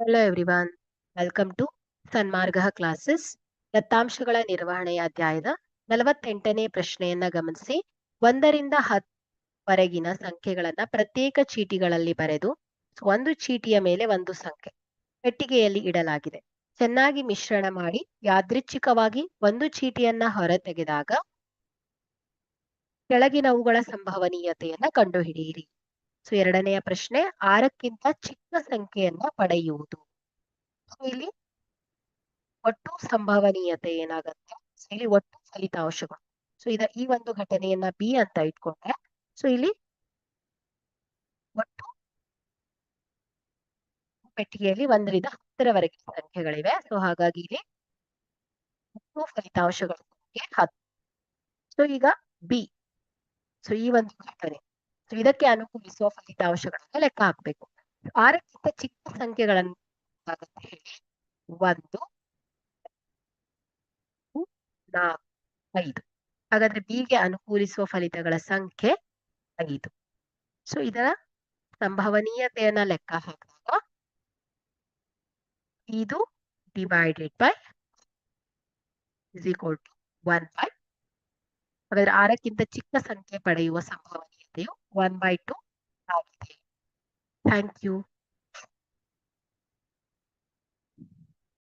Hello everyone, welcome to Sanmarga classes. ದತ್ತಾಂಶಗಳ ನಿರ್ವಹಣೆಯ ಅಧ್ಯಾಯದ 48ನೇ ಪ್ರಶ್ನೆಯನ್ನ ಗಮನಿಸಿ. 1ರಿಂದ 10ವರೆಗಿನ ಸಂಖ್ಯೆಗಳನ್ನ ಪ್ರತ್ಯೇಕ ಚೀಟಿಗಳಲ್ಲಿ ಬರೆದು ಒಂದು ಚೀಟಿಯ ಮೇಲೆ ಒಂದು ಸಂಖ್ಯೆ ಪೆಟ್ಟಿಗೆಯಲ್ಲಿ ಇಡಲಾಗಿದೆ. ಚೆನ್ನಾಗಿ ಮಿಶ್ರಣ ಮಾಡಿ ಯಾದೃಚ್ಛಿಕವಾಗಿ ಒಂದು ಚೀಟಿಯನ್ನ ಹೊರತೆಗೆದಾಗ ಕೆಳಗಿನವುಗಳ ಸಂಭವನೀಯತೆಯನ್ನ ಕಂಡುಹಿಡಿಯಿರಿ. ಸೊ 2ನೆಯ ಪ್ರಶ್ನೆ, 6ಕ್ಕಿಂತ ಚಿಕ್ಕ ಸಂಖ್ಯೆಯನ್ನ ಪಡೆಯುವುದು. ಸೊ ಇಲ್ಲಿ ಒಟ್ಟು ಸಂಭವನೀಯತೆ ಏನಾಗುತ್ತೆ, ಸೊ ಇಲ್ಲಿ ಒಟ್ಟು ಫಲಿತಾಂಶಗಳು. ಸೊ ಈ ಒಂದು ಘಟನೆಯನ್ನ ಬಿ ಅಂತ ಇಟ್ಕೊಂಡ್ರೆ, ಸೊ ಇಲ್ಲಿ ಒಟ್ಟು ಪೆಟ್ಟಿಗೆಯಲ್ಲಿ 1ರಿಂದ 10ರವರೆಗೆ ಸಂಖ್ಯೆಗಳಿವೆ. ಸೊ ಹಾಗಾಗಿ ಇಲ್ಲಿ ಒಟ್ಟು ಫಲಿತಾಂಶಗಳ ಸಂಖ್ಯೆ 10. ಸೊ ಈಗ ಬಿ, ಸೊ ಈ ಒಂದು ಘಟನೆ, ಸೊ ಇದಕ್ಕೆ ಅನುಕೂಲಿಸುವ ಫಲಿತಾಂಶಗಳನ್ನ ಲೆಕ್ಕ ಹಾಕ್ಬೇಕು. 6ಕ್ಕಿಂತ ಚಿಕ್ಕ ಸಂಖ್ಯೆಗಳನ್ನು ಹೇಳಿ 1, 4, 5. ಹಾಗಾದ್ರೆ ಬಿಗೆ ಅನುಕೂಲಿಸುವ ಫಲಿತಗಳ ಸಂಖ್ಯೆ 5. ಸೊ ಇದರ ಸಂಭವನೀಯತೆಯನ್ನ ಲೆಕ್ಕ ಹಾಕಿದಾಗ ಇದು divided by is equal to 1/. ಹಾಗಾದ್ರೆ 6ಕ್ಕಿಂತ ಚಿಕ್ಕ ಸಂಖ್ಯೆ ಪಡೆಯುವ ಸಂಭವನೀಯತೆಯು 1/2 ಆಗಿದೆ. Thank you.